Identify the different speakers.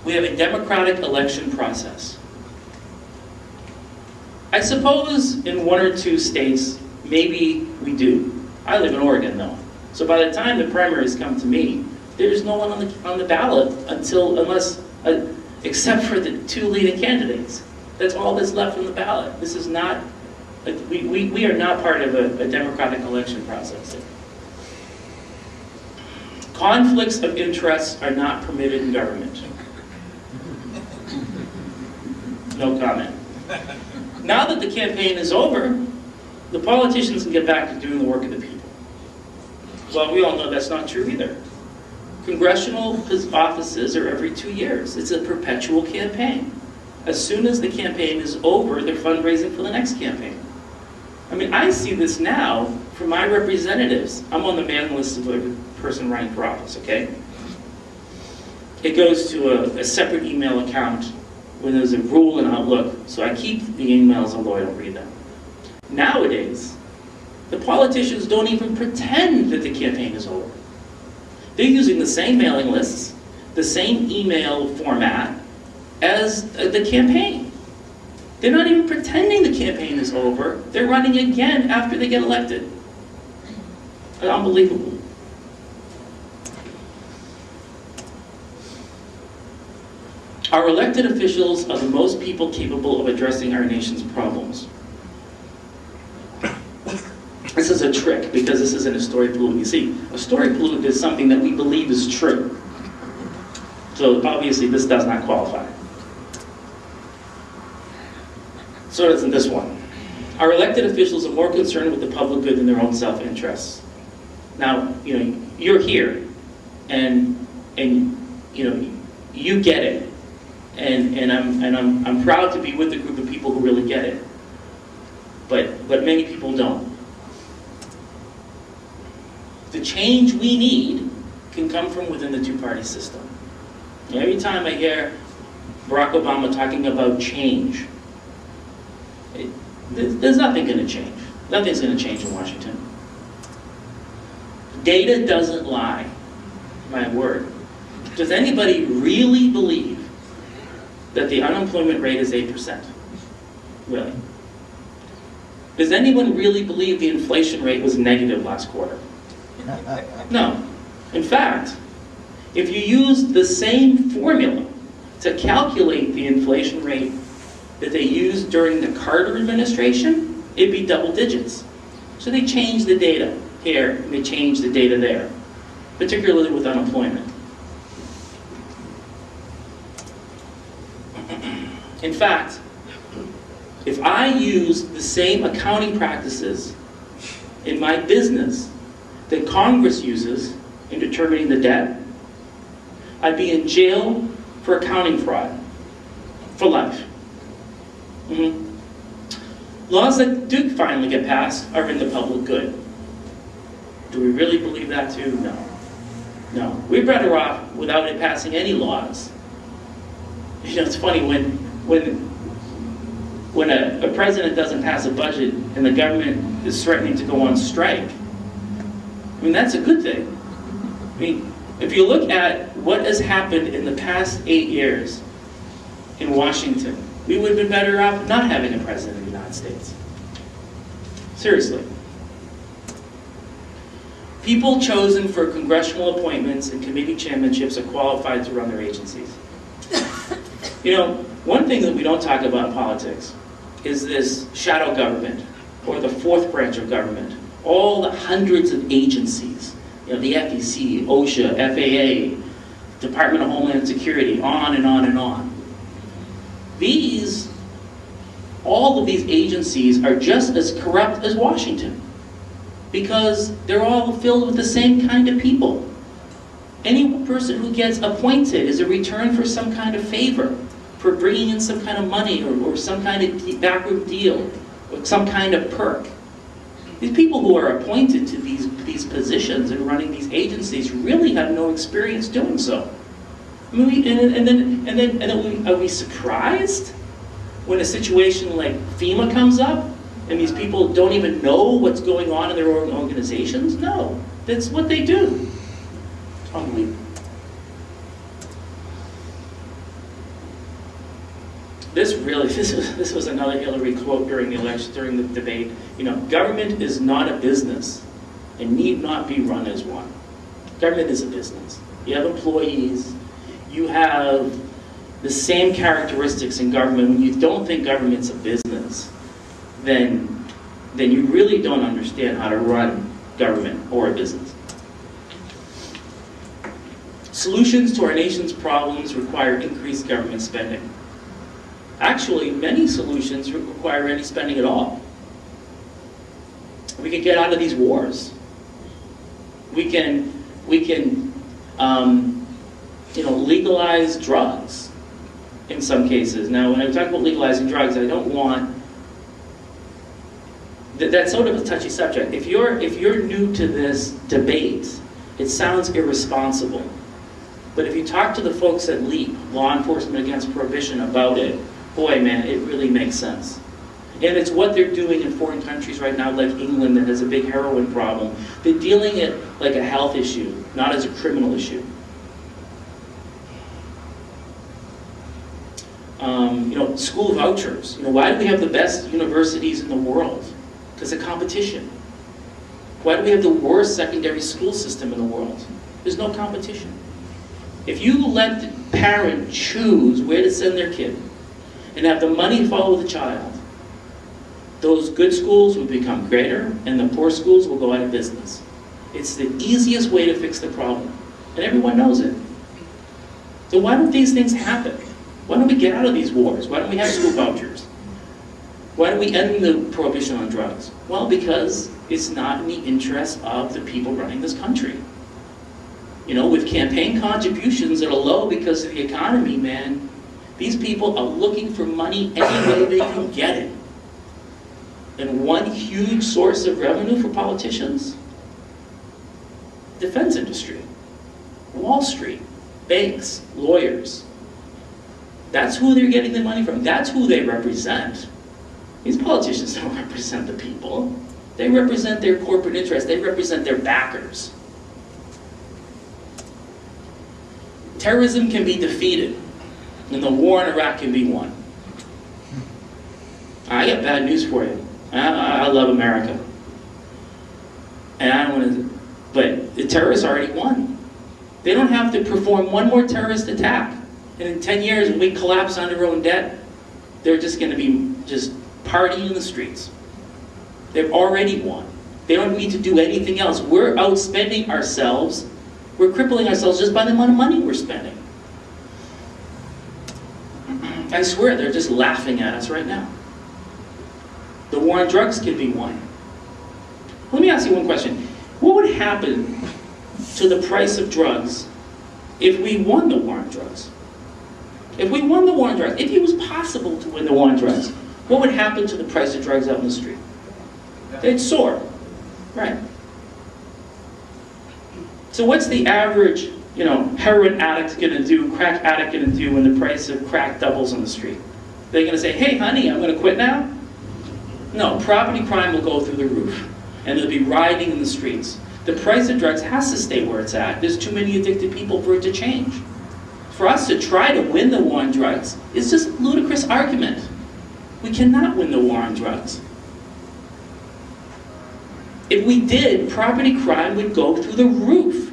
Speaker 1: we have a democratic election process. I suppose in 1 or 2 states, maybe we do. I live in Oregon though. So by the time the primaries come to me, there's no one on the ballot except for the 2 leading candidates. That's all that's left on the ballot. This is not, we are not part of a democratic election process. Conflicts of interest are not permitted in government. No comment. Now that the campaign is over, the politicians can get back to doing the work of the people. Well, we all know that's not true either. Congressional offices are every 2 years. It's a perpetual campaign. As soon as the campaign is over, they're fundraising for the next campaign. I mean, I see this now from my representatives. I'm on the mailing list of a person running for office, okay? It goes to a separate email account when there's a rule in Outlook, so I keep the emails although I don't read them. Nowadays, the politicians don't even pretend that the campaign is over. They're using the same mailing lists, the same email format as the campaign. They're not even pretending the campaign is over. They're running again after they get elected. Unbelievable. Our elected officials are the most people capable of addressing our nation's problems. This is a trick because this isn't a story pollutant. You see, a story pollutant is something that we believe is true. So obviously this does not qualify. So doesn't this one. Our elected officials are more concerned with the public good than their own self-interests. Now, you're here, and you get it. And I'm proud to be with a group of people who really get it. But many people don't. The change we need can come from within the two-party system. Every time I hear Barack Obama talking about change, there's nothing going to change. Nothing's going to change in Washington. Data doesn't lie. My word. Does anybody really believe that the unemployment rate is 8%? Really? Does anyone really believe the inflation rate was negative last quarter? No. In fact, if you use the same formula to calculate the inflation rate that they used during the Carter administration, it'd be double digits. So they changed the data here, and they changed the data there, particularly with unemployment. In fact, if I use the same accounting practices in my business that Congress uses in determining the debt, I'd be in jail for accounting fraud for life. Laws that do finally get passed are in the public good. Do we really believe that too? No. No. We're better off without it passing any laws. It's funny when a president doesn't pass a budget and the government is threatening to go on strike. I mean, that's a good thing. I mean, if you look at what has happened in the past 8 years in Washington, we would have been better off not having a president of the United States. Seriously. People chosen for congressional appointments and committee chairmanships are qualified to run their agencies. One thing that we don't talk about in politics is this shadow government, or the fourth branch of government. All the hundreds of agencies, the FEC, OSHA, FAA, Department of Homeland Security, on and on and on. All of these agencies are just as corrupt as Washington, because they're all filled with the same kind of people. Any person who gets appointed is a return for some kind of favor, for bringing in some kind of money or some kind of backroom deal, or some kind of perk. These people who are appointed to these positions and running these agencies really have no experience doing so. I mean, are we surprised when a situation like FEMA comes up and these people don't even know what's going on in their own organizations? No, that's what they do. It's unbelievable. this was another Hillary quote during the election, during the debate. You know, government is not a business and need not be run as one. Government is a business. You have employees, you have the same characteristics in government. When you don't think government's a business, then you really don't understand how to run government or a business. Solutions to our nation's problems require increased government spending. Actually, many solutions require any spending at all. We can get out of these wars. We can legalize drugs in some cases. Now, when I talk about legalizing drugs, I don't want that's sort of a touchy subject. If you're new to this debate, it sounds irresponsible. But if you talk to the folks at LEAP, Law Enforcement Against Prohibition, about it, boy, man, it really makes sense. And it's what they're doing in foreign countries right now, like England, that has a big heroin problem. They're dealing it like a health issue, not as a criminal issue. School vouchers. Why do we have the best universities in the world? Because of competition. Why do we have the worst secondary school system in the world? There's no competition. If you let the parent choose where to send their kid and have the money follow the child, those good schools will become greater and the poor schools will go out of business. It's the easiest way to fix the problem. And everyone knows it. So why don't these things happen? Why don't we get out of these wars? Why don't we have school vouchers? Why don't we end the prohibition on drugs? Well, because it's not in the interest of the people running this country. With campaign contributions that are low because of the economy, man, these people are looking for money any way they can get it. And one huge source of revenue for politicians? Defense industry, Wall Street, banks, lawyers. That's who they're getting the money from. That's who they represent. These politicians don't represent the people. They represent their corporate interests. They represent their backers. Terrorism can be defeated, and the war in Iraq can be won. I got bad news for you. I love America. And I don't want to, but the terrorists already won. They don't have to perform one more terrorist attack. And in 10 years, when we collapse on our own debt, they're just going to be just partying in the streets. They've already won. They don't need to do anything else. We're outspending ourselves. We're crippling ourselves just by the amount of money we're spending. I swear, they're just laughing at us right now. The war on drugs can be won. Let me ask you one question. What would happen to the price of drugs if we won the war on drugs? If we won the war on drugs, if it was possible to win the war on drugs, what would happen to the price of drugs out in the street? They'd soar, right? So what's the average, heroin addict gonna do, crack addict gonna do when the price of crack doubles on the street? They're gonna say, hey honey, I'm gonna quit now? No, property crime will go through the roof, and they'll be rioting in the streets. The price of drugs has to stay where it's at. There's too many addicted people for it to change. For us to try to win the war on drugs is just a ludicrous argument. We cannot win the war on drugs. If we did, property crime would go through the roof.